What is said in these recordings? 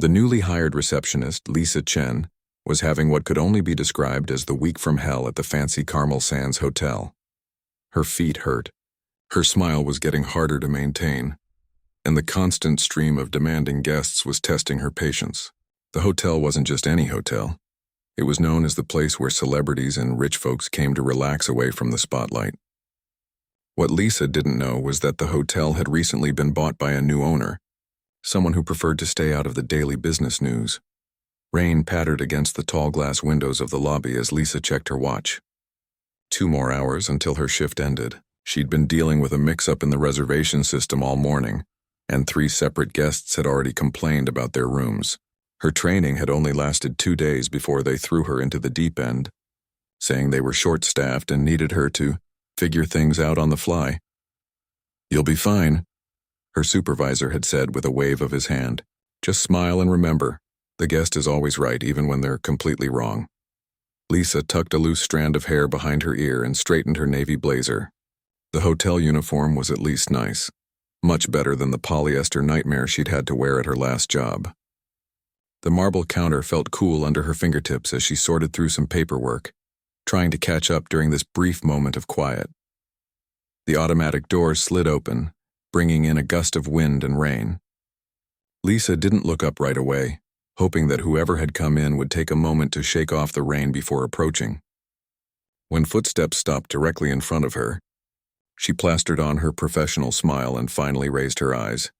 The newly hired receptionist, Lisa Chen, was having what could only be described as the week from hell at the fancy Carmel Sands Hotel. Her feet hurt. Her smile was getting harder to maintain, and the constant stream of demanding guests was testing her patience. The hotel wasn't just any hotel. It was known as the place where celebrities and rich folks came to relax away from the spotlight. What Lisa didn't know was that the hotel had recently been bought by a new owner, someone who preferred to stay out of the daily business news. Rain pattered against the tall glass windows of the lobby as Lisa checked her watch. 2 more hours until her shift ended. She'd been dealing with a mix-up in the reservation system all morning, and 3 separate guests had already complained about their rooms. Her training had only lasted 2 days before they threw her into the deep end, saying they were short-staffed and needed her to figure things out on the fly. "You'll be fine," her supervisor had said with a wave of his hand. "Just smile and remember, the guest is always right even when they're completely wrong." Lisa tucked a loose strand of hair behind her ear and straightened her navy blazer. The hotel uniform was at least nice, much better than the polyester nightmare she'd had to wear at her last job. The marble counter felt cool under her fingertips as she sorted through some paperwork, trying to catch up during this brief moment of quiet. The automatic doors slid open, bringing in a gust of wind and rain. Lisa didn't look up right away, hoping that whoever had come in would take a moment to shake off the rain before approaching. When footsteps stopped directly in front of her, she plastered on her professional smile and finally raised her eyes.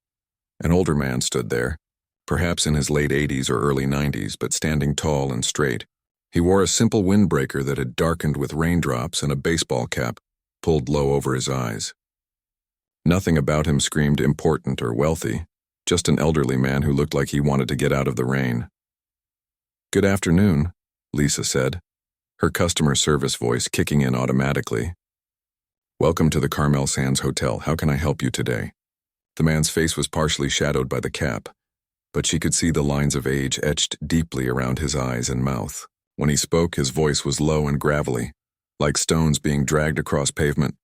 An older man stood there, perhaps in his late 80s or early 90s, but standing tall and straight. He wore a simple windbreaker that had darkened with raindrops and a baseball cap pulled low over his eyes. Nothing about him screamed important or wealthy, just an elderly man who looked like he wanted to get out of the rain. "Good afternoon," Lisa said, her customer service voice kicking in automatically. "Welcome to the Carmel Sands Hotel. How can I help you today?" The man's face was partially shadowed by the cap, but she could see the lines of age etched deeply around his eyes and mouth. When he spoke, his voice was low and gravelly, like stones being dragged across pavement.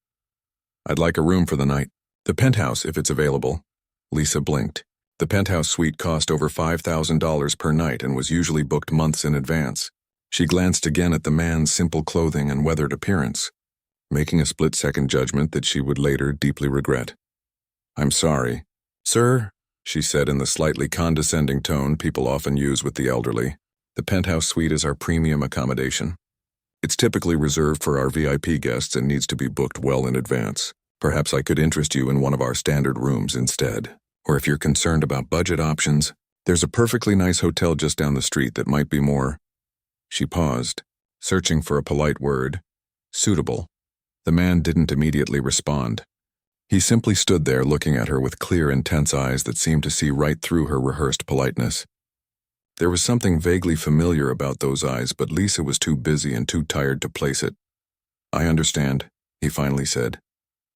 "I'd like a room for the night. The penthouse, if it's available." Lisa blinked. The penthouse suite cost over $5,000 per night and was usually booked months in advance. She glanced again at the man's simple clothing and weathered appearance, making a split-second judgment that she would later deeply regret. "I'm sorry, sir," she said in the slightly condescending tone people often use with the elderly. "The penthouse suite is our premium accommodation. It's typically reserved for our VIP guests and needs to be booked well in advance. Perhaps I could interest you in one of our standard rooms instead. Or if you're concerned about budget options, there's a perfectly nice hotel just down the street that might be more—" She paused, searching for a polite word. "Suitable." The man didn't immediately respond. He simply stood there looking at her with clear, intense eyes that seemed to see right through her rehearsed politeness. There was something vaguely familiar about those eyes, but Lisa was too busy and too tired to place it. "I understand," he finally said,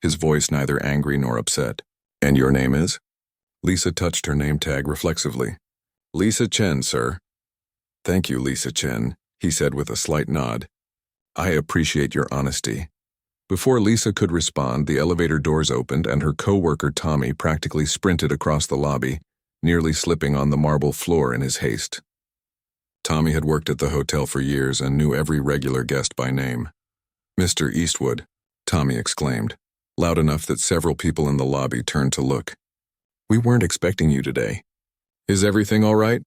his voice neither angry nor upset. "And your name is?" Lisa touched her name tag reflexively. "Lisa Chen, sir." "Thank you, Lisa Chen," he said with a slight nod. "I appreciate your honesty." Before Lisa could respond, the elevator doors opened and her co-worker Tommy practically sprinted across the lobby, nearly slipping on the marble floor in his haste. Tommy had worked at the hotel for years and knew every regular guest by name. "Mr. Eastwood," Tommy exclaimed, loud enough that several people in the lobby turned to look. "We weren't expecting you today. Is everything all right?"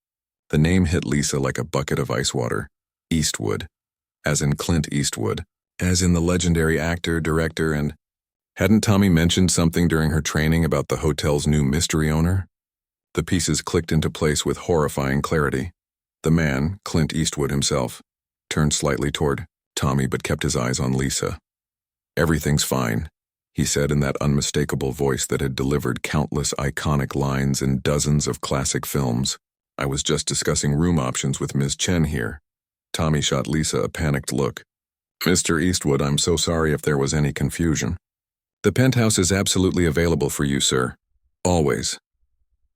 The name hit Lisa like a bucket of ice water. Eastwood, as in Clint Eastwood, as in the legendary actor, director, and hadn't Tommy mentioned something during her training about the hotel's new mystery owner? The pieces clicked into place with horrifying clarity. The man, Clint Eastwood himself, turned slightly toward Tommy but kept his eyes on Lisa. "Everything's fine," he said in that unmistakable voice that had delivered countless iconic lines in dozens of classic films. "I was just discussing room options with Ms. Chen here." Tommy shot Lisa a panicked look. "Mr. Eastwood, I'm so sorry if there was any confusion. The penthouse is absolutely available for you, sir. Always."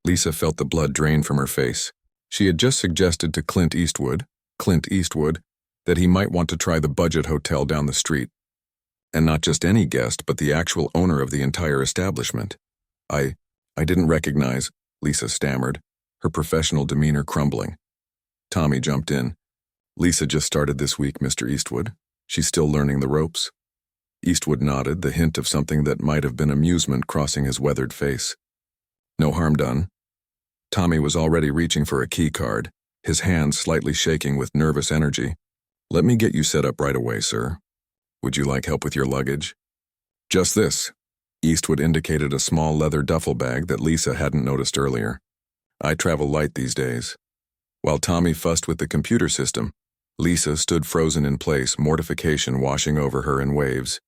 Lisa felt the blood drain from her face. She had just suggested to Clint Eastwood, that he might want to try the budget hotel down the street. And not just any guest, but the actual owner of the entire establishment. I didn't recognize," Lisa stammered. her professional demeanor crumbling. Tommy jumped in. "Lisa just started this week, Mr. Eastwood. She's still learning the ropes." Eastwood nodded, the hint of something that might have been amusement crossing his weathered face. "No harm done." Tommy was already reaching for a key card, his hands slightly shaking with nervous energy. "Let me get you set up right away, sir. Would you like help with your luggage?" "Just this." Eastwood indicated a small leather duffel bag that Lisa hadn't noticed earlier. "I travel light these days." While Tommy fussed with the computer system, Lisa stood frozen in place, mortification washing over her in waves.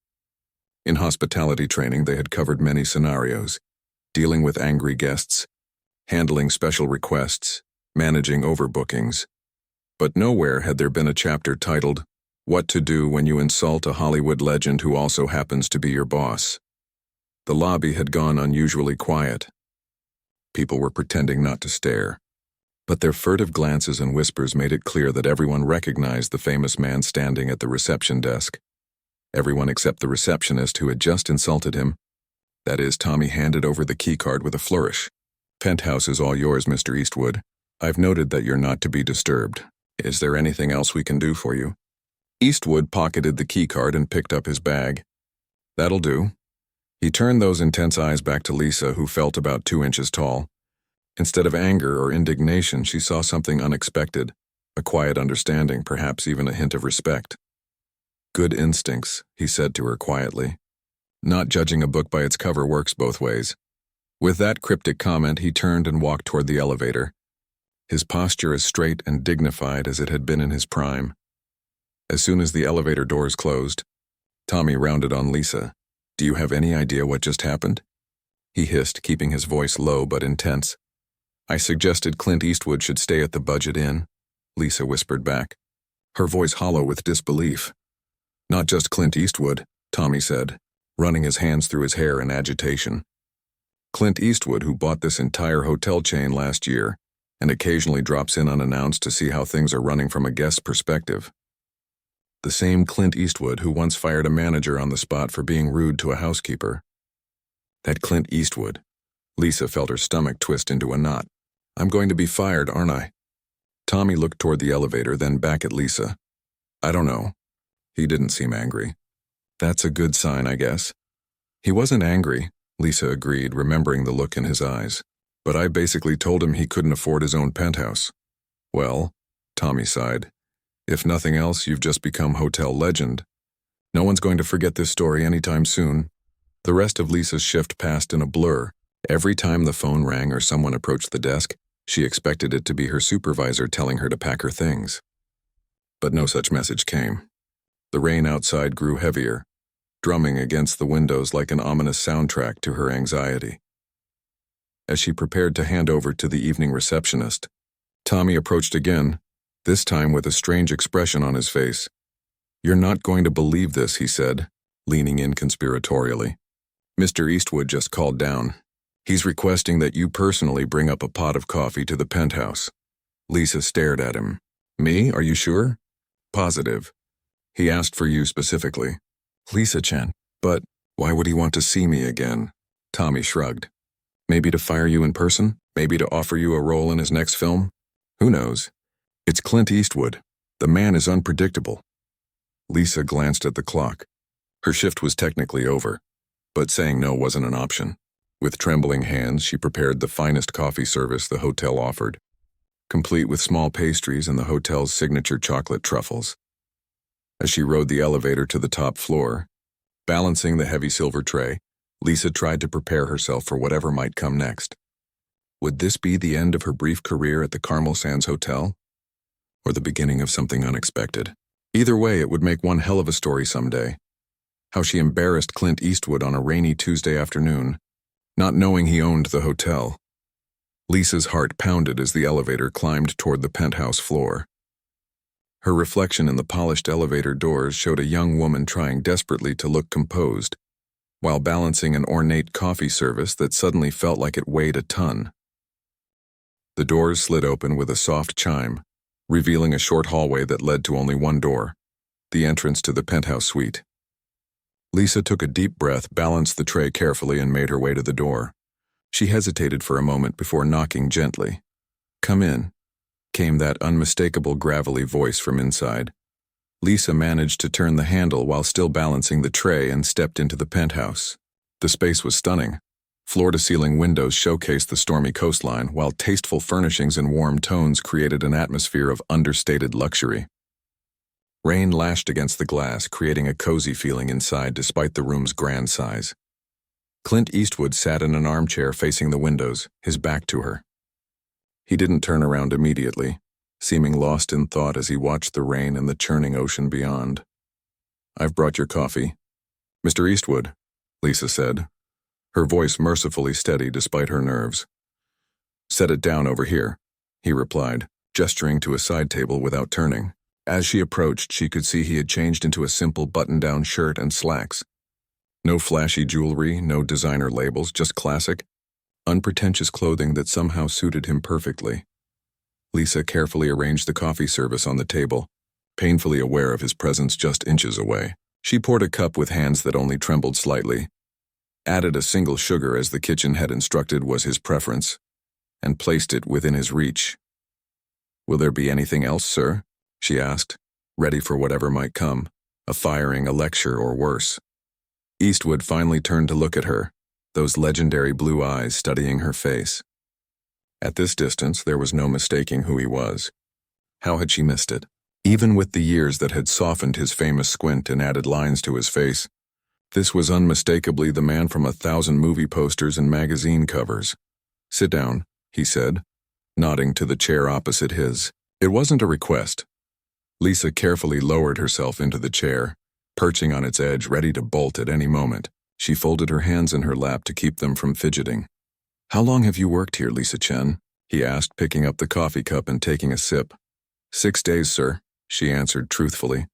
In hospitality training, they had covered many scenarios: dealing with angry guests, handling special requests, managing overbookings. But nowhere had there been a chapter titled, "What to Do When You Insult a Hollywood Legend Who Also Happens to Be Your Boss." The lobby had gone unusually quiet. People were pretending not to stare, but their furtive glances and whispers made it clear that everyone recognized the famous man standing at the reception desk. Everyone except the receptionist who had just insulted him. That is, Tommy handed over the keycard with a flourish. "Penthouse is all yours, Mr. Eastwood. I've noted that you're not to be disturbed. Is there anything else we can do for you?" Eastwood pocketed the keycard and picked up his bag. "That'll do." He turned those intense eyes back to Lisa, who felt about 2 inches tall. Instead of anger or indignation, she saw something unexpected, a quiet understanding, perhaps even a hint of respect. "Good instincts," he said to her quietly. "Not judging a book by its cover works both ways." With that cryptic comment, he turned and walked toward the elevator, his posture as straight and dignified as it had been in his prime. As soon as the elevator doors closed, Tommy rounded on Lisa. "Do you have any idea what just happened?" He hissed, keeping his voice low but intense. "I suggested Clint Eastwood should stay at the Budget Inn," Lisa whispered back, her voice hollow with disbelief. "Not just Clint Eastwood," Tommy said, running his hands through his hair in agitation. "Clint Eastwood, who bought this entire hotel chain last year and occasionally drops in unannounced to see how things are running from a guest's perspective. The same Clint Eastwood who once fired a manager on the spot for being rude to a housekeeper." That Clint Eastwood. Lisa felt her stomach twist into a knot. "I'm going to be fired, aren't I?" Tommy looked toward the elevator, then back at Lisa. "I don't know." He didn't seem angry. "That's a good sign, I guess." "He wasn't angry," Lisa agreed, remembering the look in his eyes. "But I basically told him he couldn't afford his own penthouse." "Well," Tommy sighed, "if nothing else, you've just become hotel legend. No one's going to forget this story anytime soon." The rest of Lisa's shift passed in a blur. Every time the phone rang or someone approached the desk, she expected it to be her supervisor telling her to pack her things. But no such message came. The rain outside grew heavier, drumming against the windows like an ominous soundtrack to her anxiety. As she prepared to hand over to the evening receptionist, Tommy approached again, this time with a strange expression on his face. "You're not going to believe this," he said, leaning in conspiratorially. "Mr. Eastwood just called down. He's requesting that you personally bring up a pot of coffee to the penthouse." Lisa stared at him. "Me? Are you sure?" "Positive. He asked for you specifically." "Lisa-chan, but why would he want to see me again?" Tommy shrugged. "Maybe to fire you in person? Maybe to offer you a role in his next film? Who knows? It's Clint Eastwood. The man is unpredictable." Lisa glanced at the clock. Her shift was technically over, but saying no wasn't an option. With trembling hands, she prepared the finest coffee service the hotel offered, complete with small pastries and the hotel's signature chocolate truffles. As she rode the elevator to the top floor, balancing the heavy silver tray, Lisa tried to prepare herself for whatever might come next. Would this be the end of her brief career at the Carmel Sands Hotel? Or the beginning of something unexpected? Either way, it would make one hell of a story someday. How she embarrassed Clint Eastwood on a rainy Tuesday afternoon, not knowing he owned the hotel. Lisa's heart pounded as the elevator climbed toward the penthouse floor. Her reflection in the polished elevator doors showed a young woman trying desperately to look composed, while balancing an ornate coffee service that suddenly felt like it weighed a ton. The doors slid open with a soft chime, revealing a short hallway that led to only one door, the entrance to the penthouse suite. Lisa took a deep breath, balanced the tray carefully, and made her way to the door. She hesitated for a moment before knocking gently. "Come in," came that unmistakable gravelly voice from inside. Lisa managed to turn the handle while still balancing the tray and stepped into the penthouse. The space was stunning. Floor-to-ceiling windows showcased the stormy coastline, while tasteful furnishings and warm tones created an atmosphere of understated luxury. Rain lashed against the glass, creating a cozy feeling inside despite the room's grand size. Clint Eastwood sat in an armchair facing the windows, his back to her. He didn't turn around immediately, seeming lost in thought as he watched the rain and the churning ocean beyond. "I've brought your coffee." "Mr. Eastwood," Lisa said, her voice mercifully steady despite her nerves. "Set it down over here," he replied, gesturing to a side table without turning. As she approached, she could see he had changed into a simple button-down shirt and slacks. No flashy jewelry, no designer labels, just classic, unpretentious clothing that somehow suited him perfectly. Lisa carefully arranged the coffee service on the table, painfully aware of his presence just inches away. She poured a cup with hands that only trembled slightly, added a single sugar as the kitchen had instructed was his preference, and placed it within his reach. "Will there be anything else, sir?" she asked, ready for whatever might come, a firing, a lecture, or worse. Eastwood finally turned to look at her, those legendary blue eyes studying her face. At this distance, there was no mistaking who he was. How had she missed it? Even with the years that had softened his famous squint and added lines to his face, this was unmistakably the man from 1,000 movie posters and magazine covers. "Sit down," he said, nodding to the chair opposite his. It wasn't a request. Lisa carefully lowered herself into the chair, perching on its edge, ready to bolt at any moment. She folded her hands in her lap to keep them from fidgeting. "How long have you worked here, Lisa Chen?" he asked, picking up the coffee cup and taking a sip. 6 days, sir," she answered truthfully.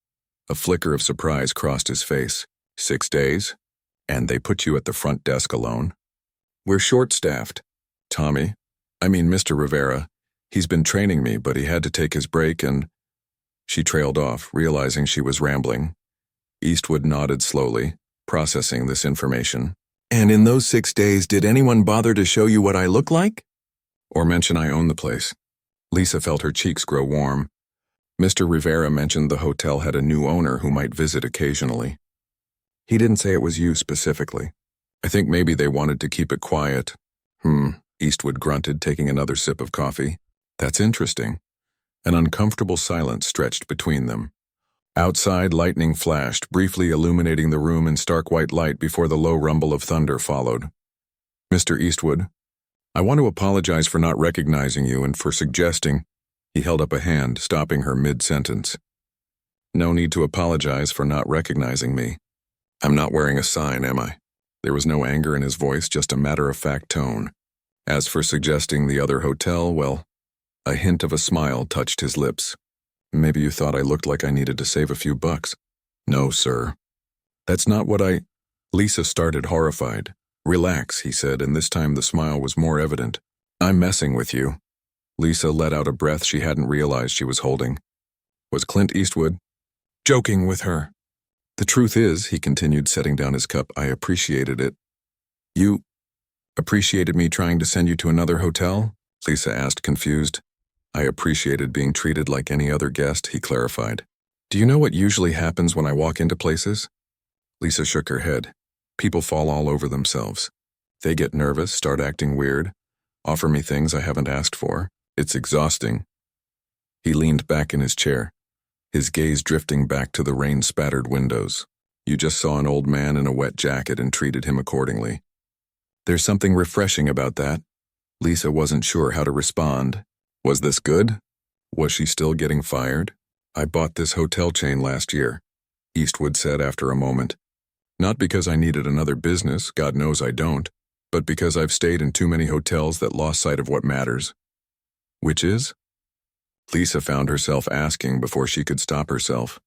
A flicker of surprise crossed his face. 6 days? And they put you at the front desk alone?" "We're short-staffed. Mr. Rivera. He's been training me, but he had to take his break and—" She trailed off, realizing she was rambling. Eastwood nodded slowly, processing this information. "And in those 6 days, did anyone bother to show you what I look like? Or mention I own the place?" Lisa felt her cheeks grow warm. Mr. Rivera mentioned the hotel had a new owner who might visit occasionally. "He didn't say it was you specifically. I think maybe they wanted to keep it quiet." Eastwood grunted, taking another sip of coffee. "That's interesting." An uncomfortable silence stretched between them. Outside, lightning flashed, briefly illuminating the room in stark white light before the low rumble of thunder followed. "Mr. Eastwood, I want to apologize for not recognizing you and for suggesting—" He held up a hand, stopping her mid-sentence. "No need to apologize for not recognizing me. I'm not wearing a sign, am I?" There was no anger in his voice, just a matter-of-fact tone. As for suggesting the other hotel, well, a hint of a smile touched his lips. "Maybe you thought I looked like I needed to save a few bucks." "No, sir. That's not what I—" Lisa started, horrified. "Relax," he said, and this time the smile was more evident. "I'm messing with you." Lisa let out a breath she hadn't realized she was holding. Was Clint Eastwood joking with her? "The truth is," he continued, setting down his cup, "I appreciated it." "You appreciated me trying to send you to another hotel?" Lisa asked, confused. "I appreciated being treated like any other guest," he clarified. "Do you know what usually happens when I walk into places?" Lisa shook her head. "People fall all over themselves. They get nervous, start acting weird, offer me things I haven't asked for. It's exhausting." He leaned back in his chair, his gaze drifting back to the rain-spattered windows. "You just saw an old man in a wet jacket and treated him accordingly." There's something refreshing about that. Lisa wasn't sure how to respond. Was this good? Was she still getting fired? "I bought this hotel chain last year," Eastwood said after a moment. "Not because I needed another business, God knows I don't, but because I've stayed in too many hotels that lost sight of what matters." "Which is?" Lisa found herself asking before she could stop herself.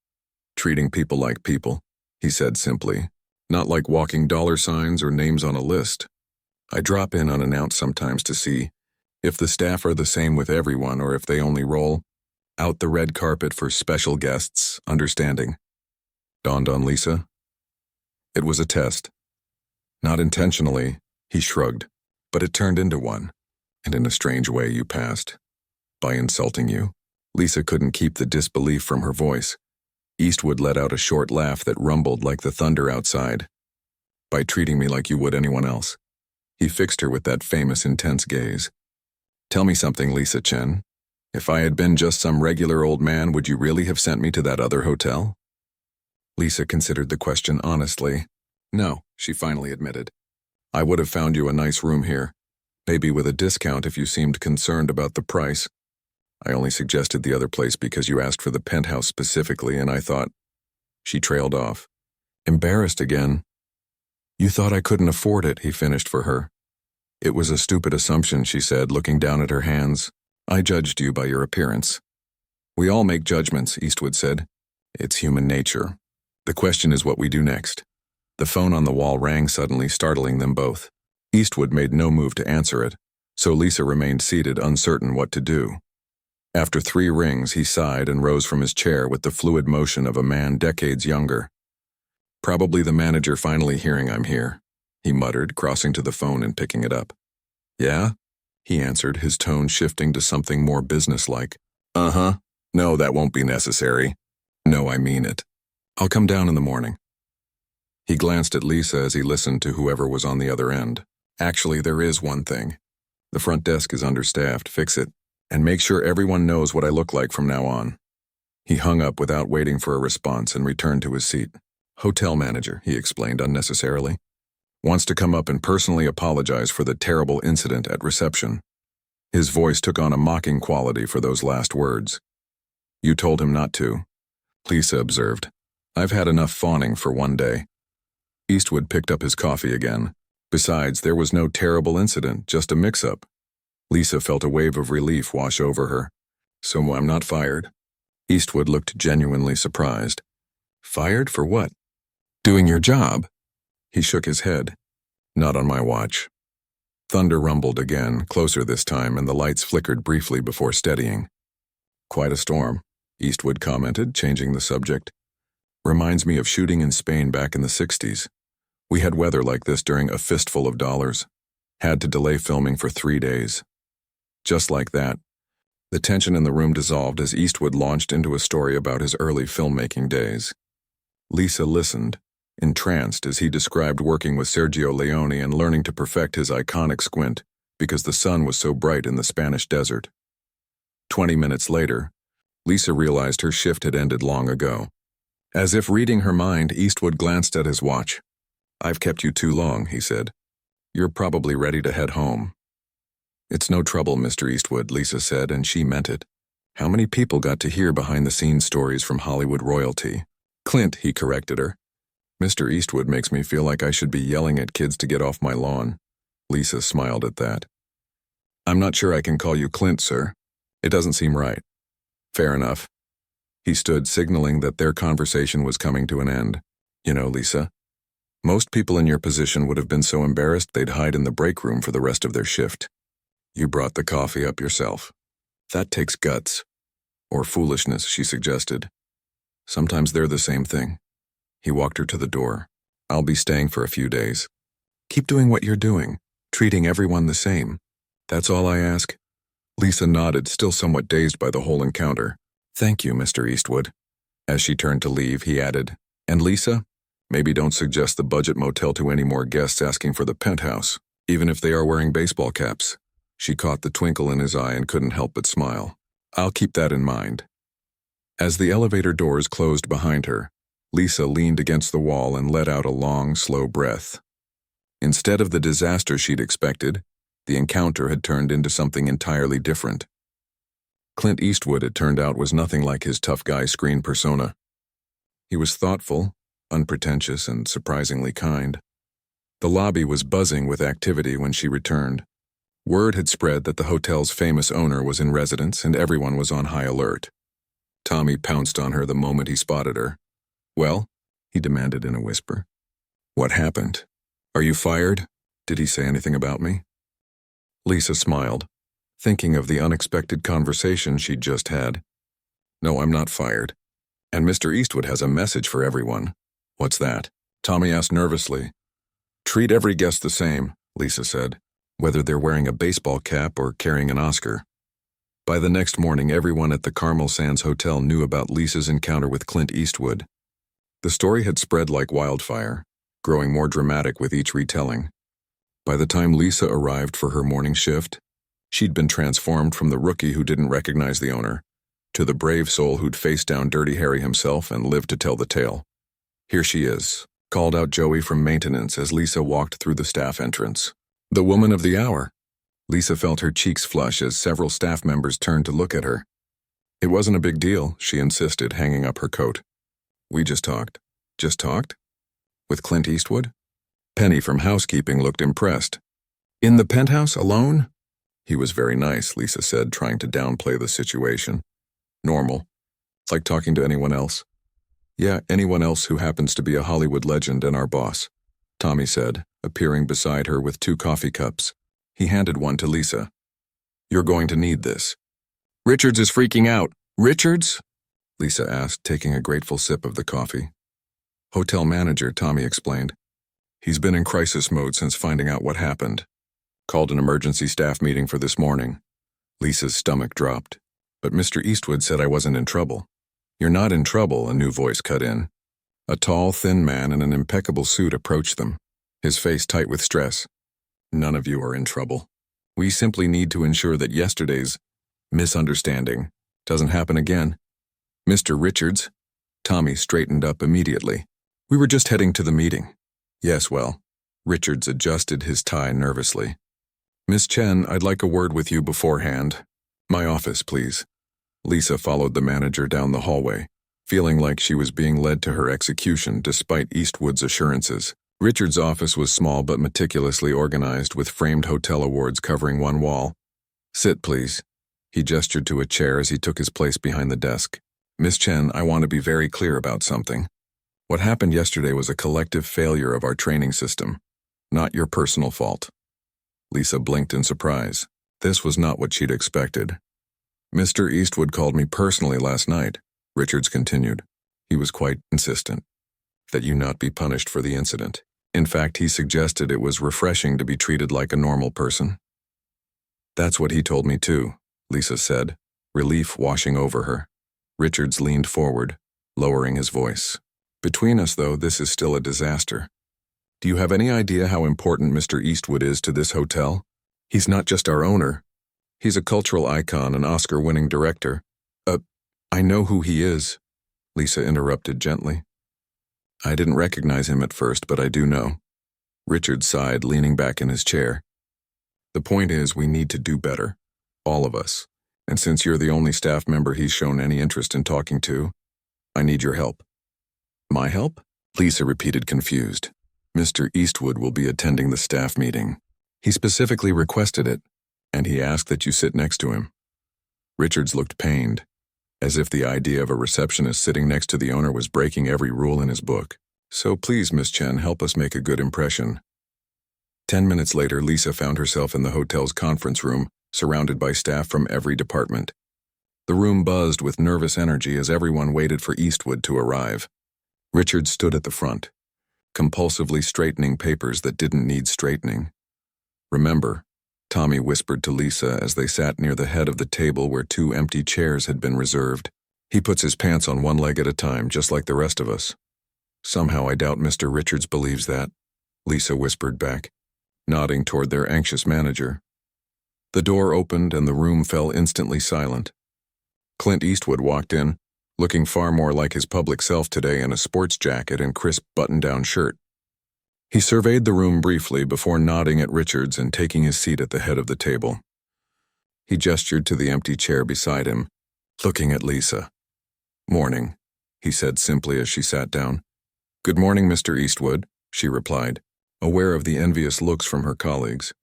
"Treating people like people," he said simply. "Not like walking dollar signs or names on a list. I drop in unannounced sometimes to see if the staff are the same with everyone or if they only roll out the red carpet for special guests, understanding." Dawned on Lisa. It was a test. Not intentionally, he shrugged, but it turned into one, and in a strange way you passed. By insulting you? Lisa couldn't keep the disbelief from her voice. Eastwood let out a short laugh that rumbled like the thunder outside. By treating me like you would anyone else. He fixed her with that famous intense gaze. Tell me something, Lisa Chen. If I had been just some regular old man, would you really have sent me to that other hotel? Lisa considered the question honestly. No, she finally admitted. I would have found you a nice room here. Maybe with a discount if you seemed concerned about the price. I only suggested the other place because you asked for the penthouse specifically, and I thought... She trailed off. Embarrassed again. You thought I couldn't afford it, he finished for her. It was a stupid assumption, she said, looking down at her hands. I judged you by your appearance. We all make judgments, Eastwood said. It's human nature. The question is what we do next. The phone on the wall rang suddenly, startling them both. Eastwood made no move to answer it, so Lisa remained seated, uncertain what to do. After 3 rings, he sighed and rose from his chair with the fluid motion of a man decades younger. Probably the manager finally hearing I'm here, he muttered, crossing to the phone and picking it up. Yeah? He answered, his tone shifting to something more businesslike. Uh-huh. No, that won't be necessary. No, I mean it. I'll come down in the morning. He glanced at Lisa as he listened to whoever was on the other end. Actually, there is one thing. The front desk is understaffed. Fix it. And make sure everyone knows what I look like from now on. He hung up without waiting for a response and returned to his seat. Hotel manager, he explained unnecessarily. Wants to come up and personally apologize for the terrible incident at reception. His voice took on a mocking quality for those last words. You told him not to, Lisa observed. I've had enough fawning for one day. Eastwood picked up his coffee again. Besides, there was no terrible incident, just a mix-up. Lisa felt a wave of relief wash over her. So I'm not fired? Eastwood looked genuinely surprised. Fired for what? Doing your job. He shook his head. Not on my watch. Thunder rumbled again, closer this time, and the lights flickered briefly before steadying. Quite a storm, Eastwood commented, changing the subject. Reminds me of shooting in Spain back in the 60s. We had weather like this during a fistful of dollars. Had to delay filming for 3 days. Just like that, the tension in the room dissolved as Eastwood launched into a story about his early filmmaking days. Lisa listened, entranced as he described working with Sergio Leone and learning to perfect his iconic squint because the sun was so bright in the Spanish desert. 20 minutes later, Lisa realized her shift had ended long ago. As if reading her mind, Eastwood glanced at his watch. I've kept you too long, he said. You're probably ready to head home. It's no trouble, Mr. Eastwood, Lisa said, and she meant it. How many people got to hear behind-the-scenes stories from Hollywood royalty? Clint, he corrected her. Mr. Eastwood makes me feel like I should be yelling at kids to get off my lawn. Lisa smiled at that. I'm not sure I can call you Clint, sir. It doesn't seem right. Fair enough. He stood, signaling that their conversation was coming to an end. You know, Lisa, most people in your position would have been so embarrassed they'd hide in the break room for the rest of their shift. You brought the coffee up yourself. That takes guts. Or foolishness, she suggested. Sometimes they're the same thing. He walked her to the door. I'll be staying for a few days. Keep doing what you're doing, treating everyone the same. That's all I ask. Lisa nodded, still somewhat dazed by the whole encounter. Thank you, Mr. Eastwood. As she turned to leave, he added, and Lisa, maybe don't suggest the budget motel to any more guests asking for the penthouse, even if they are wearing baseball caps. She caught the twinkle in his eye and couldn't help but smile. I'll keep that in mind. As the elevator doors closed behind her, Lisa leaned against the wall and let out a long, slow breath. Instead of the disaster she'd expected, the encounter had turned into something entirely different. Clint Eastwood, it turned out, was nothing like his tough guy screen persona. He was thoughtful, unpretentious, and surprisingly kind. The lobby was buzzing with activity when she returned. Word had spread that the hotel's famous owner was in residence and everyone was on high alert. Tommy pounced on her the moment he spotted her. Well, he demanded in a whisper. What happened? Are you fired? Did he say anything about me? Lisa smiled, thinking of the unexpected conversation she'd just had. No, I'm not fired. And Mr. Eastwood has a message for everyone. What's that? Tommy asked nervously. Treat every guest the same, Lisa said, whether they're wearing a baseball cap or carrying an Oscar. By the next morning, everyone at the Carmel Sands Hotel knew about Lisa's encounter with Clint Eastwood. The story had spread like wildfire, growing more dramatic with each retelling. By the time Lisa arrived for her morning shift, she'd been transformed from the rookie who didn't recognize the owner to the brave soul who'd faced down Dirty Harry himself and lived to tell the tale. "Here she is," called out Joey from maintenance as Lisa walked through the staff entrance. "The woman of the hour." Lisa felt her cheeks flush as several staff members turned to look at her. "It wasn't a big deal," she insisted, hanging up her coat. "We just talked." "Just talked? With Clint Eastwood?" Penny from housekeeping looked impressed. "In the penthouse, alone?" "He was very nice," Lisa said, trying to downplay the situation. "Normal. It's like talking to anyone else." "Yeah, anyone else who happens to be a Hollywood legend and our boss," Tommy said, appearing beside her with 2 coffee cups. He handed one to Lisa. "You're going to need this." "Richards is freaking out." "Richards?" Lisa asked, taking a grateful sip of the coffee. "Hotel manager," Tommy explained. "He's been in crisis mode since finding out what happened. Called an emergency staff meeting for this morning." Lisa's stomach dropped. "But Mr. Eastwood said I wasn't in trouble." "You're not in trouble," a new voice cut in. A tall, thin man in an impeccable suit approached them, his face tight with stress. "None of you are in trouble. We simply need to ensure that yesterday's misunderstanding doesn't happen again." "Mr. Richards?" Tommy straightened up immediately. "We were just heading to the meeting." "Yes, well." Richards adjusted his tie nervously. "Miss Chen, I'd like a word with you beforehand. My office, please." Lisa followed the manager down the hallway, feeling like she was being led to her execution despite Eastwood's assurances. Richard's office was small but meticulously organized, with framed hotel awards covering one wall. "Sit, please." He gestured to a chair as he took his place behind the desk. "Miss Chen, I want to be very clear about something. What happened yesterday was a collective failure of our training system, not your personal fault." Lisa blinked in surprise. This was not what she'd expected. "Mr. Eastwood called me personally last night," Richards continued. "He was quite insistent that you not be punished for the incident. In fact, he suggested it was refreshing to be treated like a normal person." "That's what he told me too," Lisa said, relief washing over her. Richards leaned forward, lowering his voice. "Between us, though, this is still a disaster. Do you have any idea how important Mr. Eastwood is to this hotel? He's not just our owner. He's a cultural icon, an Oscar-winning director. I know who he is," Lisa interrupted gently. "I didn't recognize him at first, but I do know." Richard sighed, leaning back in his chair. "The point is, we need to do better. All of us. And since you're the only staff member he's shown any interest in talking to, I need your help." "My help?" Lisa repeated, confused. "Mr. Eastwood will be attending the staff meeting. He specifically requested it, and he asked that you sit next to him." Richards looked pained, as if the idea of a receptionist sitting next to the owner was breaking every rule in his book. "So please, Miss Chen, help us make a good impression." 10 minutes later, Lisa found herself in the hotel's conference room, surrounded by staff from every department. The room buzzed with nervous energy as everyone waited for Eastwood to arrive. Richards stood at the front, compulsively straightening papers that didn't need straightening. "Remember," Tommy whispered to Lisa as they sat near the head of the table where 2 empty chairs had been reserved. "He puts his pants on one leg at a time, just like the rest of us." "Somehow I doubt Mr. Richards believes that," Lisa whispered back, nodding toward their anxious manager. The door opened and the room fell instantly silent. Clint Eastwood walked in, looking far more like his public self today in a sports jacket and crisp button-down shirt. He surveyed the room briefly before nodding at Richards and taking his seat at the head of the table. He gestured to the empty chair beside him, looking at Lisa. "Morning," he said simply as she sat down. "Good morning, Mr. Eastwood," she replied, aware of the envious looks from her colleagues.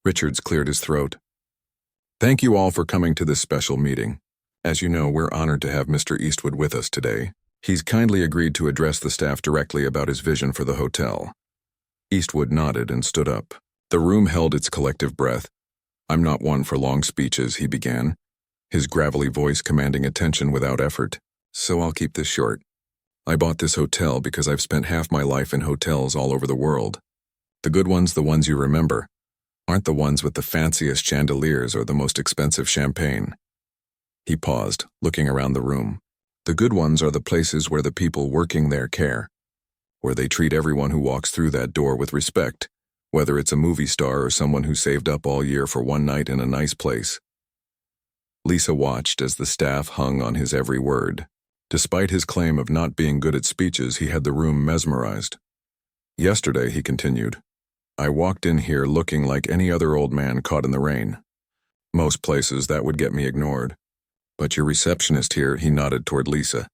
Richards cleared his throat. "Thank you all for coming to this special meeting. As you know, we're honored to have Mr. Eastwood with us today. He's kindly agreed to address the staff directly about his vision for the hotel." Eastwood nodded and stood up. The room held its collective breath. "I'm not one for long speeches," he began, his gravelly voice commanding attention without effort. "So I'll keep this short. I bought this hotel because I've spent half my life in hotels all over the world. The good ones, the ones you remember, aren't the ones with the fanciest chandeliers or the most expensive champagne. He paused, looking around the room. The good ones are the places where the people working there care, where they treat everyone who walks through that door with respect, whether it's a movie star or someone who saved up all year for one night in a nice place. Lisa watched as the staff hung on his every word. Despite his claim of not being good at speeches, he had the room mesmerized. Yesterday, he continued, I walked in here looking like any other old man caught in the rain. Most places that would get me ignored. But your receptionist here, he nodded toward Lisa,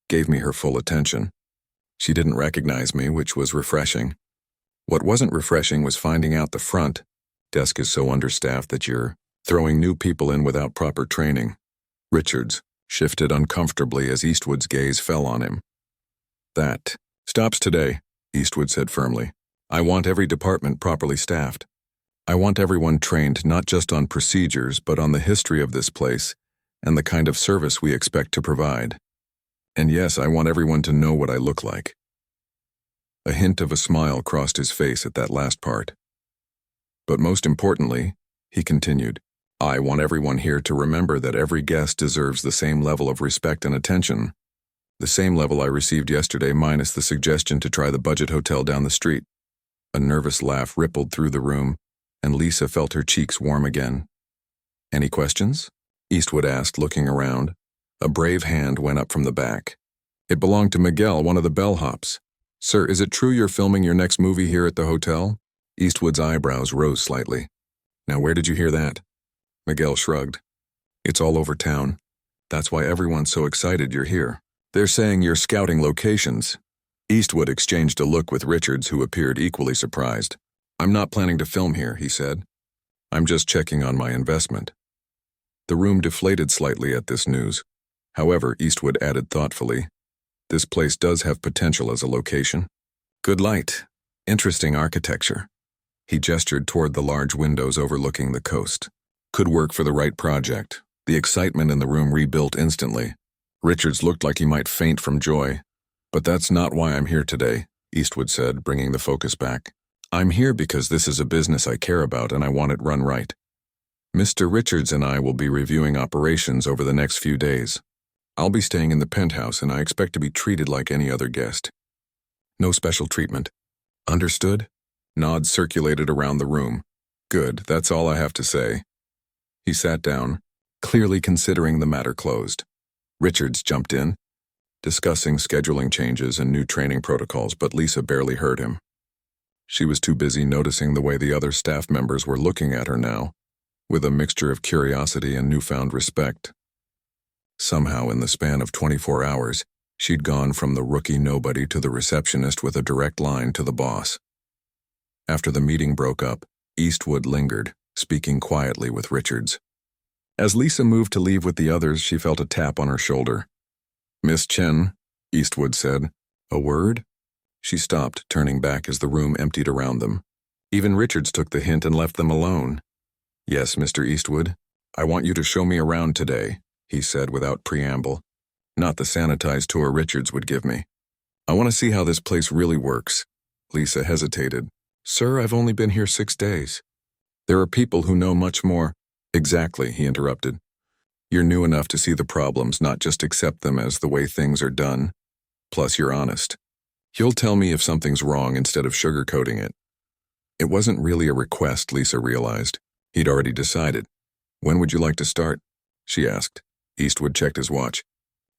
gave me her full attention. She didn't recognize me, which was refreshing. What wasn't refreshing was finding out the front desk is so understaffed that you're throwing new people in without proper training. Richards shifted uncomfortably as Eastwood's gaze fell on him. That stops today, Eastwood said firmly. I want every department properly staffed. I want everyone trained not just on procedures, but on the history of this place and the kind of service we expect to provide. And yes, I want everyone to know what I look like. A hint of a smile crossed his face at that last part. But most importantly, he continued, I want everyone here to remember that every guest deserves the same level of respect and attention. The same level I received yesterday, minus the suggestion to try the budget hotel down the street. A nervous laugh rippled through the room, and Lisa felt her cheeks warm again. Any questions? Eastwood asked, looking around. A brave hand went up from the back. It belonged to Miguel, one of the bellhops. Sir, is it true you're filming your next movie here at the hotel? Eastwood's eyebrows rose slightly. Now where did you hear that? Miguel shrugged. It's all over town. That's why everyone's so excited you're here. They're saying you're scouting locations. Eastwood exchanged a look with Richards, who appeared equally surprised. I'm not planning to film here, he said. I'm just checking on my investment. The room deflated slightly at this news. However, Eastwood added thoughtfully, this place does have potential as a location. Good light. Interesting architecture. He gestured toward the large windows overlooking the coast. Could work for the right project. The excitement in the room rebuilt instantly. Richards looked like he might faint from joy. But that's not why I'm here today, Eastwood said, bringing the focus back. I'm here because this is a business I care about and I want it run right. Mr. Richards and I will be reviewing operations over the next few days. I'll be staying in the penthouse and I expect to be treated like any other guest. No special treatment. Understood? Nods circulated around the room. Good, that's all I have to say. He sat down, clearly considering the matter closed. Richards jumped in, discussing scheduling changes and new training protocols, but Lisa barely heard him. She was too busy noticing the way the other staff members were looking at her now, with a mixture of curiosity and newfound respect. Somehow, in the span of 24 hours, she'd gone from the rookie nobody to the receptionist with a direct line to the boss. After the meeting broke up, Eastwood lingered, speaking quietly with Richards. As Lisa moved to leave with the others, she felt a tap on her shoulder. Miss Chen, Eastwood said. A word? She stopped, turning back as the room emptied around them. Even Richards took the hint and left them alone. Yes, Mr. Eastwood, I want you to show me around today, he said without preamble. Not the sanitized tour Richards would give me. I want to see how this place really works. Lisa hesitated. Sir, I've only been here 6 days. There are people who know much more. Exactly, he interrupted. You're new enough to see the problems, not just accept them as the way things are done. Plus, you're honest. You'll tell me if something's wrong instead of sugarcoating it. It wasn't really a request, Lisa realized. He'd already decided. When would you like to start? She asked. Eastwood checked his watch.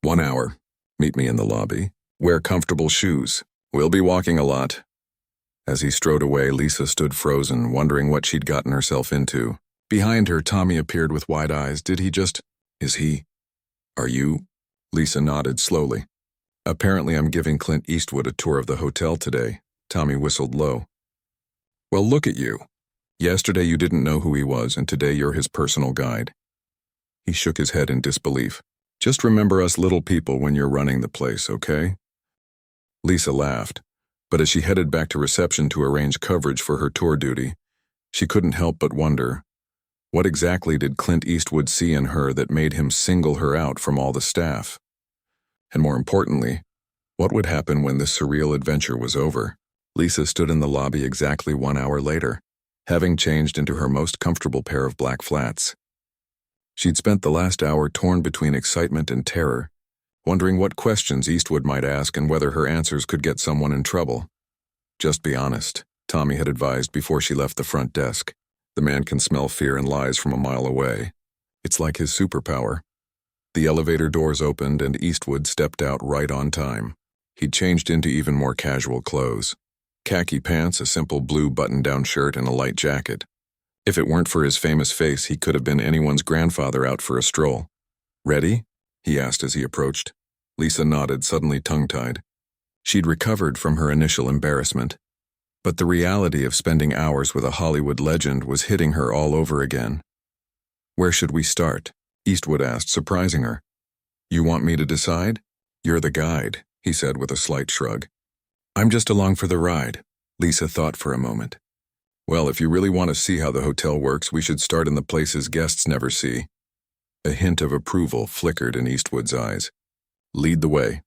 1 hour. Meet me in the lobby. Wear comfortable shoes. We'll be walking a lot. As he strode away, Lisa stood frozen, wondering what she'd gotten herself into. Behind her, Tommy appeared with wide eyes. Did he just... Is he... Are you... Lisa nodded slowly. Apparently I'm giving Clint Eastwood a tour of the hotel today. Tommy whistled low. Well, look at you. Yesterday you didn't know who he was, and today you're his personal guide. He shook his head in disbelief. Just remember us little people when you're running the place, okay? Lisa laughed, but as she headed back to reception to arrange coverage for her tour duty, she couldn't help but wonder, what exactly did Clint Eastwood see in her that made him single her out from all the staff? And more importantly, what would happen when this surreal adventure was over? Lisa stood in the lobby exactly 1 hour later, having changed into her most comfortable pair of black flats. She'd spent the last hour torn between excitement and terror, wondering what questions Eastwood might ask and whether her answers could get someone in trouble. "Just be honest," Tommy had advised before she left the front desk. "The man can smell fear and lies from a mile away. It's like his superpower." The elevator doors opened and Eastwood stepped out right on time. He'd changed into even more casual clothes. Khaki pants, a simple blue button-down shirt, and a light jacket. If it weren't for his famous face, he could have been anyone's grandfather out for a stroll. "Ready?" he asked as he approached. Lisa nodded, suddenly tongue-tied. She'd recovered from her initial embarrassment, but the reality of spending hours with a Hollywood legend was hitting her all over again. "Where should we start?" Eastwood asked, surprising her. "You want me to decide? You're the guide," he said with a slight shrug. "I'm just along for the ride." Lisa thought for a moment. "Well, if you really want to see how the hotel works, we should start in the places guests never see." A hint of approval flickered in Eastwood's eyes. "Lead the way."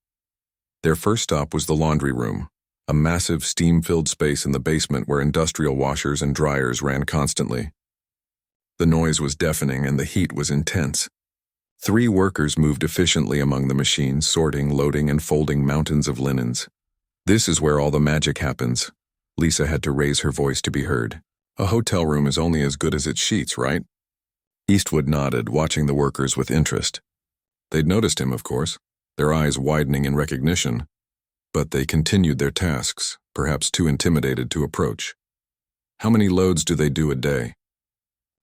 Their first stop was the laundry room, a massive steam-filled space in the basement where industrial washers and dryers ran constantly. The noise was deafening and the heat was intense. 3 workers moved efficiently among the machines, sorting, loading, and folding mountains of linens. "This is where all the magic happens." Lisa had to raise her voice to be heard. "A hotel room is only as good as its sheets, right?" Eastwood nodded, watching the workers with interest. They'd noticed him, of course, their eyes widening in recognition, but they continued their tasks, perhaps too intimidated to approach. "How many loads do they do a day?"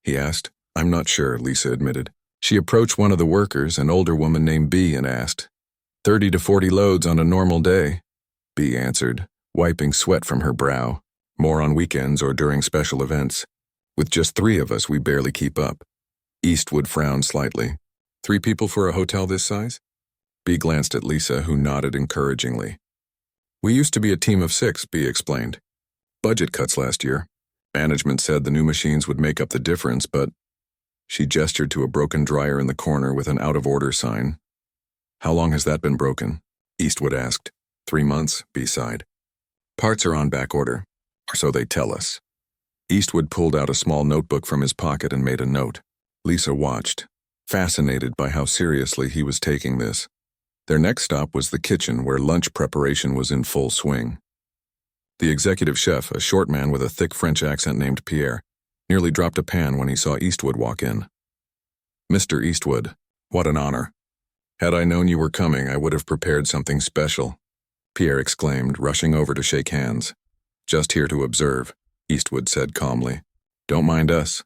he asked. "I'm not sure," Lisa admitted. She approached one of the workers, an older woman named B, and asked, 30 to 40 loads on a normal day," B answered, wiping sweat from her brow. "More on weekends or during special events. With just 3 of us, we barely keep up." Eastwood frowned slightly. 3 people for a hotel this size?" B glanced at Lisa, who nodded encouragingly. "We used to be a team of 6, B explained. Budget cuts last year. Management said the new machines would make up the difference, but..." She gestured to a broken dryer in the corner with an out-of-order sign. "How long has that been broken?" Eastwood asked. 3 months, B sighed. "Parts are on back order, or so they tell us." Eastwood pulled out a small notebook from his pocket and made a note. Lisa watched, fascinated by how seriously he was taking this. Their next stop was the kitchen, where lunch preparation was in full swing. The executive chef, a short man with a thick French accent named Pierre, nearly dropped a pan when he saw Eastwood walk in. "Mr. Eastwood, what an honor. Had I known you were coming, I would have prepared something special," Pierre exclaimed, rushing over to shake hands. "Just here to observe," Eastwood said calmly. "Don't mind us."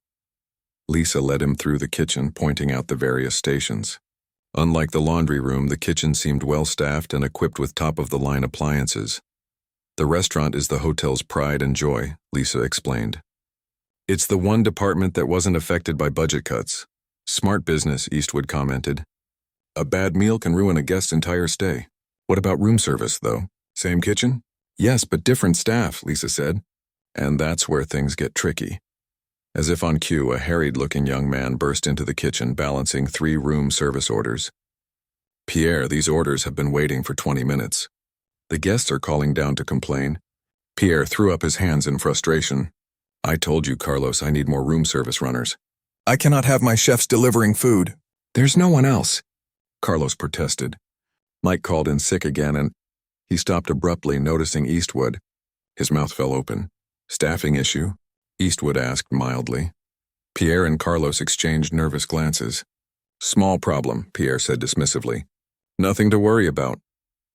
Lisa led him through the kitchen, pointing out the various stations. Unlike the laundry room, the kitchen seemed well-staffed and equipped with top-of-the-line appliances. "The restaurant is the hotel's pride and joy," Lisa explained. "It's the one department that wasn't affected by budget cuts." "Smart business," Eastwood commented. "A bad meal can ruin a guest's entire stay." "What about room service, though? Same kitchen?" "Yes, but different staff," Lisa said. "And that's where things get tricky." As if on cue, a harried-looking young man burst into the kitchen, balancing 3 room service orders. "Pierre, these orders have been waiting for 20 minutes. The guests are calling down to complain." Pierre threw up his hands in frustration. "I told you, Carlos, I need more room service runners. I cannot have my chefs delivering food." "There's no one else," Carlos protested. Mike called in sick again, and he stopped abruptly, noticing Eastwood. His mouth fell open. "Staffing issue?" Eastwood asked mildly. Pierre and Carlos exchanged nervous glances. "Small problem," Pierre said dismissively. "Nothing to worry about."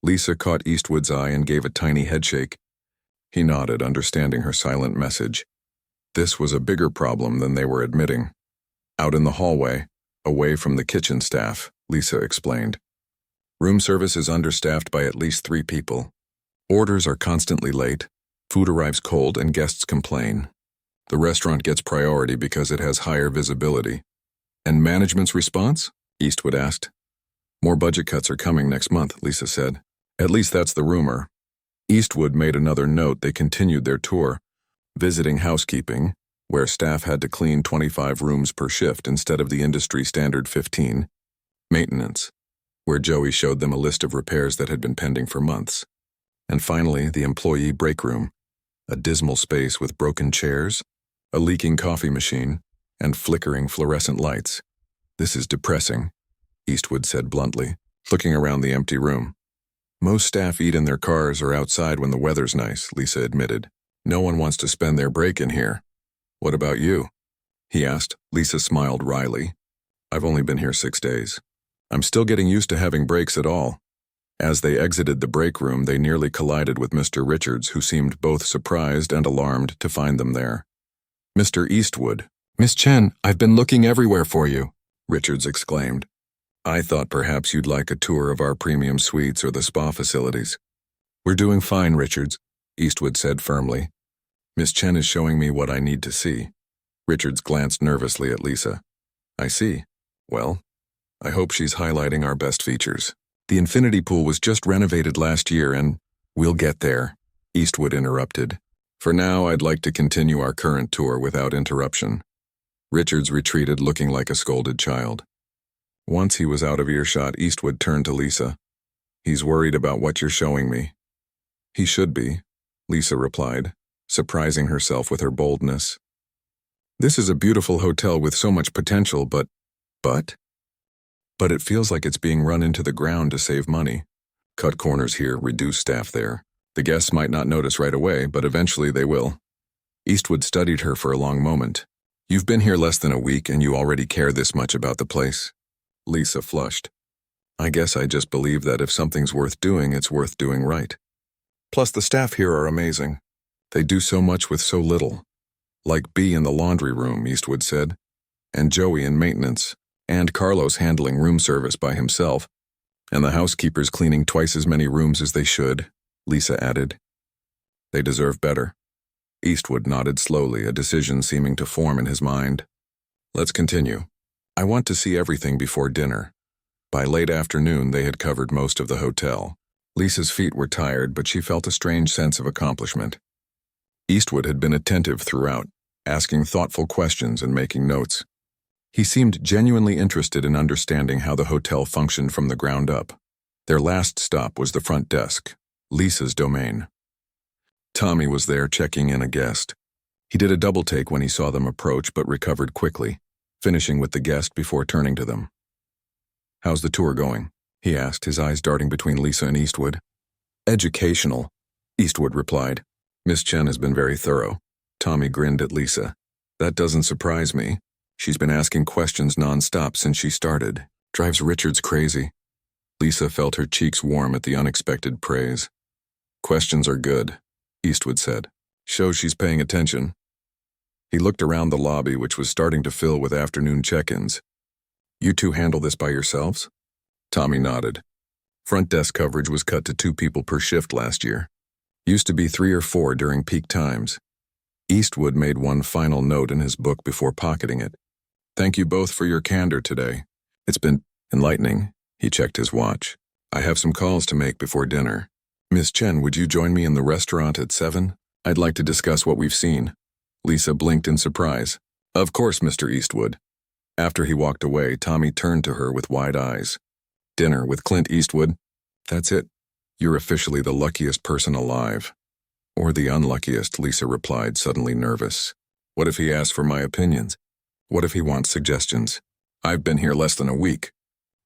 Lisa caught Eastwood's eye and gave a tiny headshake. He nodded, understanding her silent message. This was a bigger problem than they were admitting. "Out in the hallway, away from the kitchen staff," Lisa explained. "Room service is understaffed by at least 3 people. Orders are constantly late, food arrives cold, and guests complain. The restaurant gets priority because it has higher visibility." "And management's response?" Eastwood asked. "More budget cuts are coming next month," Lisa said. "At least that's the rumor." Eastwood made another note. They continued their tour, visiting housekeeping, where staff had to clean 25 rooms per shift instead of the industry standard 15, maintenance, where Joey showed them a list of repairs that had been pending for months, and finally the employee break room, a dismal space with broken chairs, a leaking coffee machine, and flickering fluorescent lights. "This is depressing," Eastwood said bluntly, looking around the empty room. "Most staff eat in their cars or outside when the weather's nice," Lisa admitted. "No one wants to spend their break in here." "What about you?" he asked. Lisa smiled wryly. "I've only been here 6 days. I'm still getting used to having breaks at all." As they exited the break room, they nearly collided with Mr. Richards, who seemed both surprised and alarmed to find them there. "Mr. Eastwood." "Miss Chen, I've been looking everywhere for you," Richards exclaimed. "I thought perhaps you'd like a tour of our premium suites or the spa facilities." "We're doing fine, Richards," Eastwood said firmly. "Miss Chen is showing me what I need to see." Richards glanced nervously at Lisa. "I see. Well, I hope she's highlighting our best features. The infinity pool was just renovated last year and—" "We'll get there," Eastwood interrupted. "For now, I'd like to continue our current tour without interruption." Richards retreated, looking like a scolded child. Once he was out of earshot, Eastwood turned to Lisa. "He's worried about what you're showing me." "He should be," Lisa replied, surprising herself with her boldness. "This is a beautiful hotel with so much potential, but it feels like it's being run into the ground to save money. Cut corners here, reduce staff there. The guests might not notice right away, but eventually they will." Eastwood studied her for a long moment. "You've been here less than a week and you already care this much about the place?" Lisa flushed. "I guess I just believe that if something's worth doing, it's worth doing right. Plus the staff here are amazing. They do so much with so little. Like Bea in the laundry room," Eastwood said, "and Joey in maintenance, and Carlos handling room service by himself, and the housekeepers cleaning twice as many rooms as they should," Lisa added. "They deserve better." Eastwood nodded slowly, a decision seeming to form in his mind. "Let's continue. I want to see everything before dinner." By late afternoon, they had covered most of the hotel. Lisa's feet were tired, but she felt a strange sense of accomplishment. Eastwood had been attentive throughout, asking thoughtful questions and making notes. He seemed genuinely interested in understanding how the hotel functioned from the ground up. Their last stop was the front desk, Lisa's domain. Tommy was there checking in a guest. He did a double take when he saw them approach, but recovered quickly, finishing with the guest before turning to them. "How's the tour going?" he asked, his eyes darting between Lisa and Eastwood. "Educational," Eastwood replied. "Miss Chen has been very thorough." Tommy grinned at Lisa. "That doesn't surprise me. She's been asking questions nonstop since she started. Drives Richards crazy." Lisa felt her cheeks warm at the unexpected praise. "Questions are good," Eastwood said. "Shows she's paying attention." He looked around the lobby, which was starting to fill with afternoon check-ins. "You two handle this by yourselves?" Tommy nodded. Front desk coverage was cut to 2 people per shift last year. Used to be 3 or 4 during peak times. Eastwood made one final note in his book before pocketing it. "Thank you both for your candor today. It's been enlightening." He checked his watch. "I have some calls to make before dinner. Miss Chen, would you join me in the restaurant at 7? I'd like to discuss what we've seen." Lisa blinked in surprise. "Of course, Mr. Eastwood." After he walked away, Tommy turned to her with wide eyes. "Dinner with Clint Eastwood? That's it. You're officially the luckiest person alive." "Or the unluckiest," Lisa replied, suddenly nervous. "What if he asks for my opinions? What if he wants suggestions? I've been here less than a week."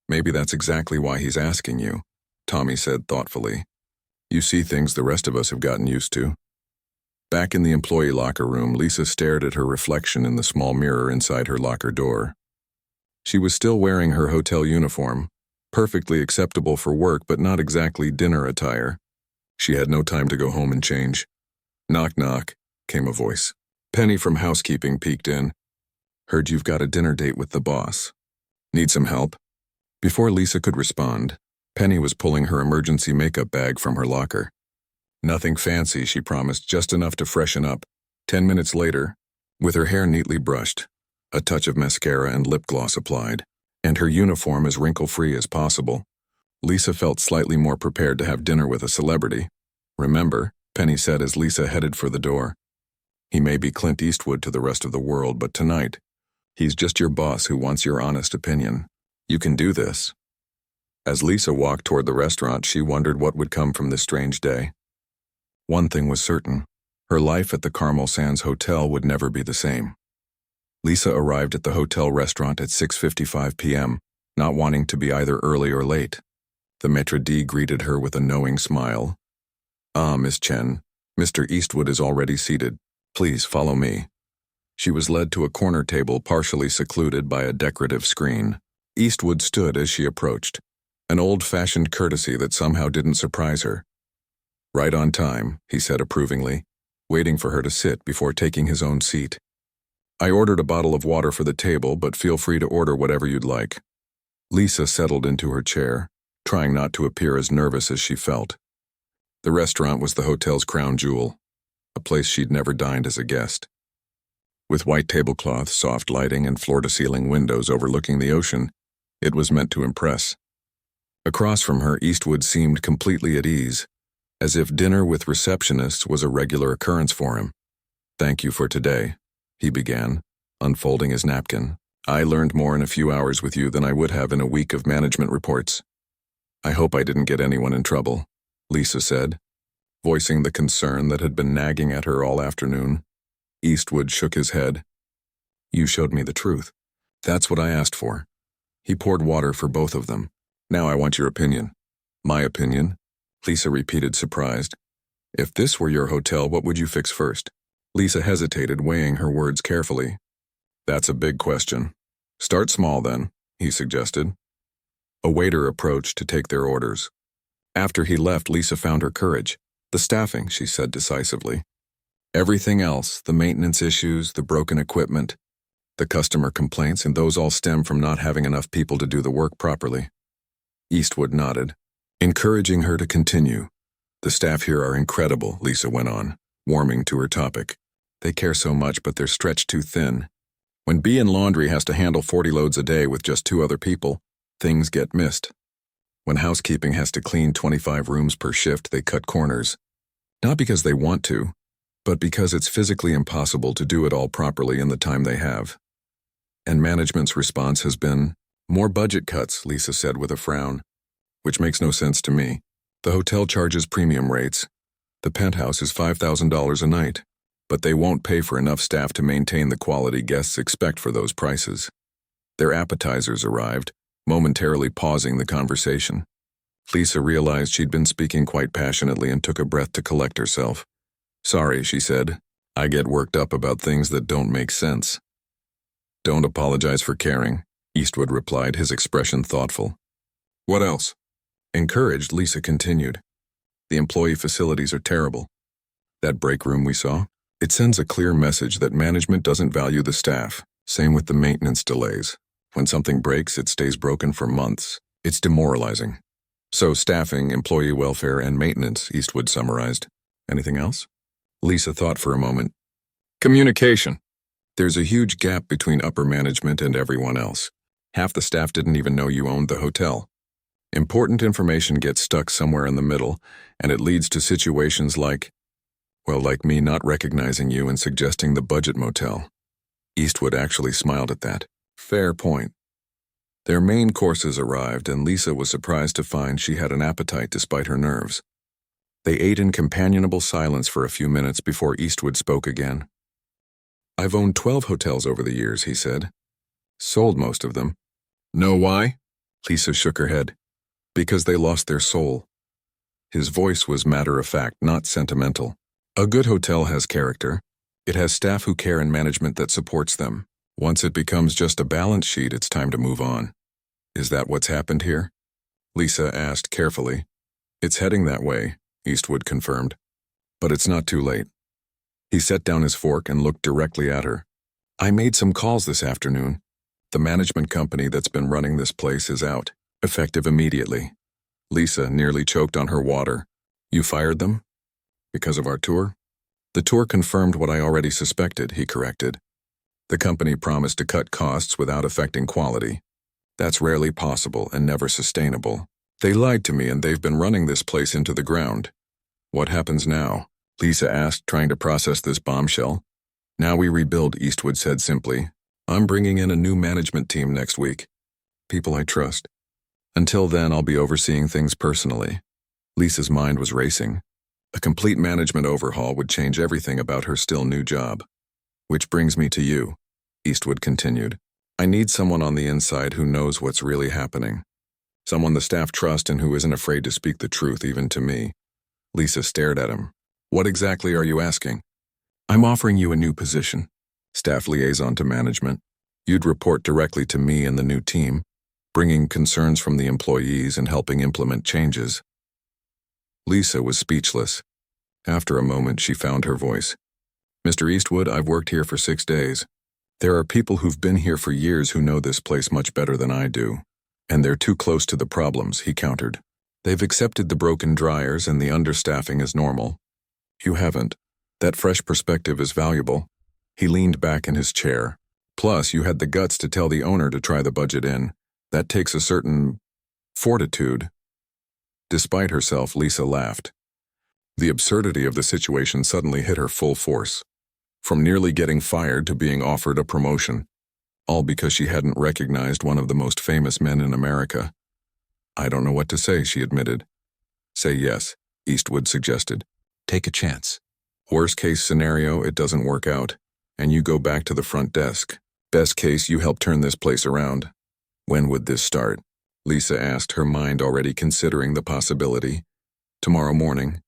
"Maybe that's exactly why he's asking you," Tommy said thoughtfully. "You see things the rest of us have gotten used to." Back in the employee locker room, Lisa stared at her reflection in the small mirror inside her locker door. She was still wearing her hotel uniform, perfectly acceptable for work but not exactly dinner attire. She had no time to go home and change. "Knock, knock," came a voice. Penny from housekeeping peeked in. "Heard you've got a dinner date with the boss. Need some help?" Before Lisa could respond, Penny was pulling her emergency makeup bag from her locker. "Nothing fancy," she promised, "just enough to freshen up." 10 minutes later, with her hair neatly brushed, a touch of mascara and lip gloss applied, and her uniform as wrinkle-free as possible, Lisa felt slightly more prepared to have dinner with a celebrity. "Remember," Penny said as Lisa headed for the door, "he may be Clint Eastwood to the rest of the world, but tonight, he's just your boss who wants your honest opinion. You can do this." As Lisa walked toward the restaurant, she wondered what would come from this strange day. One thing was certain: her life at the Carmel Sands Hotel would never be the same. Lisa arrived at the hotel restaurant at 6:55 p.m., not wanting to be either early or late. The maitre d' greeted her with a knowing smile. Miss Chen, Mr. Eastwood is already seated. Please follow me." She was led to a corner table partially secluded by a decorative screen. Eastwood stood as she approached, an old-fashioned courtesy that somehow didn't surprise her. "Right on time," he said approvingly, waiting for her to sit before taking his own seat. "I ordered a bottle of water for the table, but feel free to order whatever you'd like." Lisa settled into her chair, trying not to appear as nervous as she felt. The restaurant was the hotel's crown jewel, a place she'd never dined as a guest. With white tablecloths, soft lighting, and floor-to-ceiling windows overlooking the ocean, it was meant to impress. Across from her, Eastwood seemed completely at ease, as if dinner with receptionists was a regular occurrence for him. "Thank you for today," he began, unfolding his napkin. "I learned more in a few hours with you than I would have in a week of management reports." "I hope I didn't get anyone in trouble," Lisa said, voicing the concern that had been nagging at her all afternoon. Eastwood shook his head. "You showed me the truth. That's what I asked for." He poured water for both of them. "Now I want your opinion." "My opinion?" Lisa repeated, surprised. "If this were your hotel, what would you fix first?" Lisa hesitated, weighing her words carefully. "That's a big question. Start small, then," he suggested. A waiter approached to take their orders. After he left, Lisa found her courage. "The staffing," she said decisively. "Everything else, the maintenance issues, the broken equipment, the customer complaints, and those all stem from not having enough people to do the work properly." Eastwood nodded, encouraging her to continue. "The staff here are incredible," Lisa went on, warming to her topic. "They care so much, but they're stretched too thin. When B and Laundry has to handle 40 loads a day with just 2 other people, things get missed. When housekeeping has to clean 25 rooms per shift, they cut corners. Not because they want to, but because it's physically impossible to do it all properly in the time they have." And management's response has been, "More budget cuts," Lisa said with a frown. "Which makes no sense to me. The hotel charges premium rates. The penthouse is $5,000 a night, but they won't pay for enough staff to maintain the quality guests expect for those prices." Their appetizers arrived, momentarily pausing the conversation. Lisa realized she'd been speaking quite passionately and took a breath to collect herself. "Sorry," she said. "I get worked up about things that don't make sense." "Don't apologize for caring," Eastwood replied, his expression thoughtful. "What else?" Encouraged, Lisa continued. "The employee facilities are terrible. That break room we saw, it sends a clear message that management doesn't value the staff. Same with the maintenance delays. When something breaks, it stays broken for months. It's demoralizing." "So staffing, employee welfare, and maintenance," Eastwood summarized. "Anything else?" Lisa thought for a moment. "Communication. There's a huge gap between upper management and everyone else. Half the staff didn't even know you owned the hotel. Important information gets stuck somewhere in the middle, and it leads to situations like me not recognizing you and suggesting the budget motel." Eastwood actually smiled at that. "Fair point." Their main courses arrived, and Lisa was surprised to find she had an appetite despite her nerves. They ate in companionable silence for a few minutes before Eastwood spoke again. "I've owned 12 hotels over the years," he said. "Sold most of them." "Know why?" Lisa shook her head. "Because they lost their soul." His voice was matter-of-fact, not sentimental. "A good hotel has character. It has staff who care and management that supports them. Once it becomes just a balance sheet, it's time to move on." "Is that what's happened here?" Lisa asked carefully. "It's heading that way," Eastwood confirmed. "But it's not too late." He set down his fork and looked directly at her. "I made some calls this afternoon. The management company that's been running this place is out, effective immediately." Lisa nearly choked on her water. "You fired them? Because of our tour?" "The tour confirmed what I already suspected," he corrected. "The company promised to cut costs without affecting quality. That's rarely possible and never sustainable. They lied to me, and they've been running this place into the ground." "What happens now?" Lisa asked, trying to process this bombshell. "Now we rebuild," Eastwood said simply. "I'm bringing in a new management team next week. People I trust. Until then, I'll be overseeing things personally." Lisa's mind was racing. A complete management overhaul would change everything about her still new job. "Which brings me to you." Eastwood continued. I need someone on the inside who knows what's really happening. Someone the staff trust and who isn't afraid to speak the truth even to me. Lisa stared at him. What exactly are you asking? I'm offering you a new position. Staff liaison to management. You'd report directly to me and the new team, bringing concerns from the employees and helping implement changes. Lisa was speechless. After a moment, she found her voice. Mr. Eastwood, I've worked here for 6 days. There are people who've been here for years who know this place much better than I do. And they're too close to the problems, he countered. They've accepted the broken dryers and the understaffing as normal. You haven't. That fresh perspective is valuable. He leaned back in his chair. Plus, you had the guts to tell the owner to try the budget in. That takes a certain fortitude. Despite herself, Lisa laughed. The absurdity of the situation suddenly hit her full force. From nearly getting fired to being offered a promotion. All because she hadn't recognized one of the most famous men in America. I don't know what to say, she admitted. Say yes, Eastwood suggested. Take a chance. Worst case scenario, it doesn't work out, and you go back to the front desk. Best case, you help turn this place around. When would this start? Lisa asked, her mind already considering the possibility. Tomorrow morning.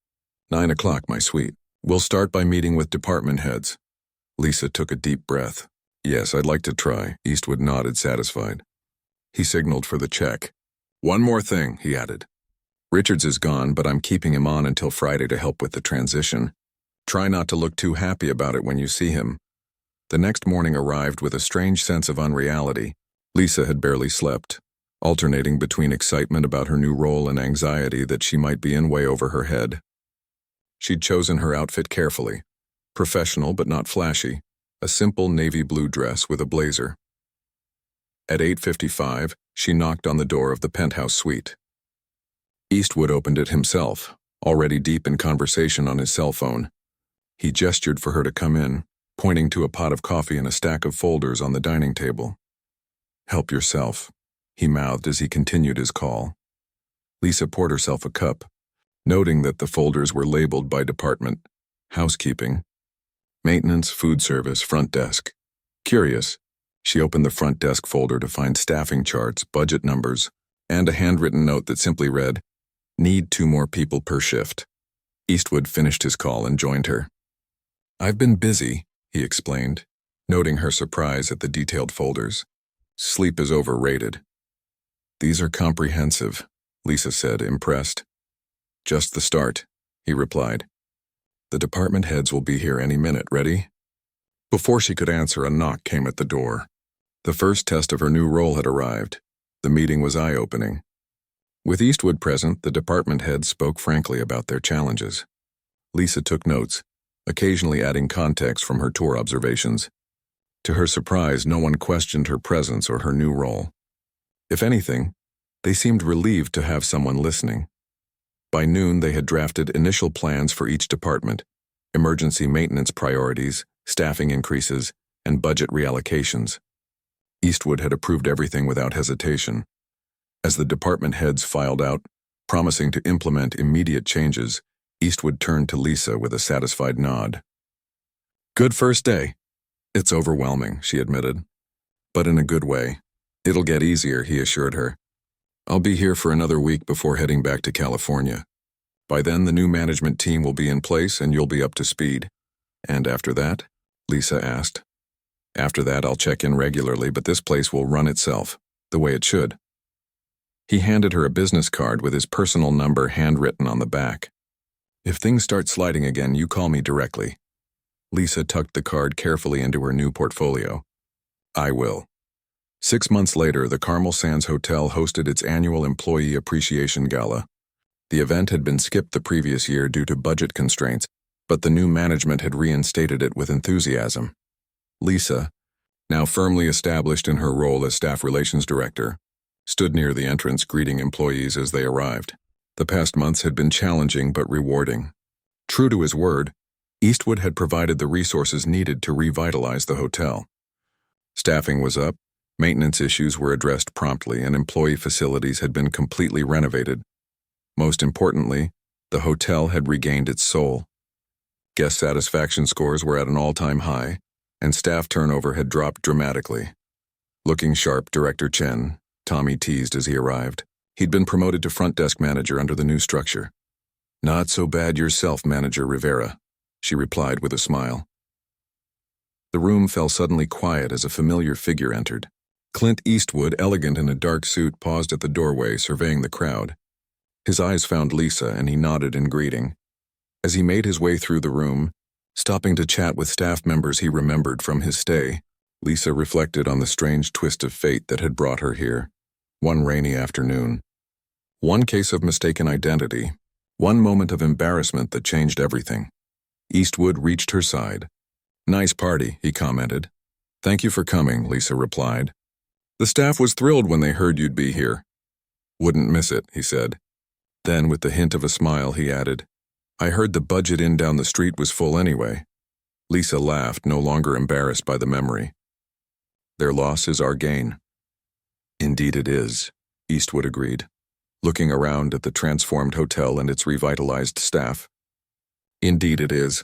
9 o'clock, my sweet. We'll start by meeting with department heads. Lisa took a deep breath. Yes, I'd like to try. Eastwood nodded, satisfied. He signaled for the check. One more thing, he added. Richards is gone, but I'm keeping him on until Friday to help with the transition. Try not to look too happy about it when you see him. The next morning arrived with a strange sense of unreality. Lisa had barely slept, alternating between excitement about her new role and anxiety that she might be in way over her head. She'd chosen her outfit carefully, professional but not flashy, a simple navy blue dress with a blazer. At 8:55, she knocked on the door of the penthouse suite. Eastwood opened it himself, already deep in conversation on his cell phone. He gestured for her to come in, pointing to a pot of coffee and a stack of folders on the dining table. Help yourself, he mouthed as he continued his call. Lisa poured herself a cup, noting that the folders were labeled by department: housekeeping, maintenance, food service, front desk. Curious, she opened the front desk folder to find staffing charts, budget numbers, and a handwritten note that simply read, Need 2 more people per shift. Eastwood finished his call and joined her. I've been busy, he explained, noting her surprise at the detailed folders. Sleep is overrated. These are comprehensive, Lisa said, impressed. Just the start, he replied. The department heads will be here any minute. Ready? Before she could answer, a knock came at the door. The first test of her new role had arrived. The meeting was eye-opening. With Eastwood present, the department heads spoke frankly about their challenges. Lisa took notes, occasionally adding context from her tour observations. To her surprise, no one questioned her presence or her new role. If anything, they seemed relieved to have someone listening. By noon, they had drafted initial plans for each department, emergency maintenance priorities, staffing increases, and budget reallocations. Eastwood had approved everything without hesitation. As the department heads filed out, promising to implement immediate changes, Eastwood turned to Lisa with a satisfied nod. Good first day. It's overwhelming, she admitted. But in a good way. It'll get easier, he assured her. I'll be here for another week before heading back to California. By then, the new management team will be in place and you'll be up to speed. And after that? Lisa asked. After that, I'll check in regularly, but this place will run itself, the way it should. He handed her a business card with his personal number handwritten on the back. If things start sliding again, you call me directly. Lisa tucked the card carefully into her new portfolio. I will. 6 months later, the Carmel Sands Hotel hosted its annual Employee Appreciation Gala. The event had been skipped the previous year due to budget constraints, but the new management had reinstated it with enthusiasm. Lisa, now firmly established in her role as Staff Relations Director, stood near the entrance greeting employees as they arrived. The past months had been challenging but rewarding. True to his word, Eastwood had provided the resources needed to revitalize the hotel. Staffing was up, maintenance issues were addressed promptly, and employee facilities had been completely renovated. Most importantly, the hotel had regained its soul. Guest satisfaction scores were at an all-time high, and staff turnover had dropped dramatically. Looking sharp, Director Chen, Tommy teased as he arrived. He'd been promoted to front desk manager under the new structure. "Not so bad yourself, Manager Rivera," she replied with a smile. The room fell suddenly quiet as a familiar figure entered. Clint Eastwood, elegant in a dark suit, paused at the doorway, surveying the crowd. His eyes found Lisa, and he nodded in greeting. As he made his way through the room, stopping to chat with staff members he remembered from his stay, Lisa reflected on the strange twist of fate that had brought her here. One rainy afternoon. One case of mistaken identity. One moment of embarrassment that changed everything. Eastwood reached her side. "Nice party," he commented. "Thank you for coming," Lisa replied. "The staff was thrilled when they heard you'd be here." "Wouldn't miss it," he said. Then, with the hint of a smile, he added, "I heard the budget inn down the street was full anyway." Lisa laughed, no longer embarrassed by the memory. "Their loss is our gain." "Indeed it is," Eastwood agreed, looking around at the transformed hotel and its revitalized staff. "Indeed it is.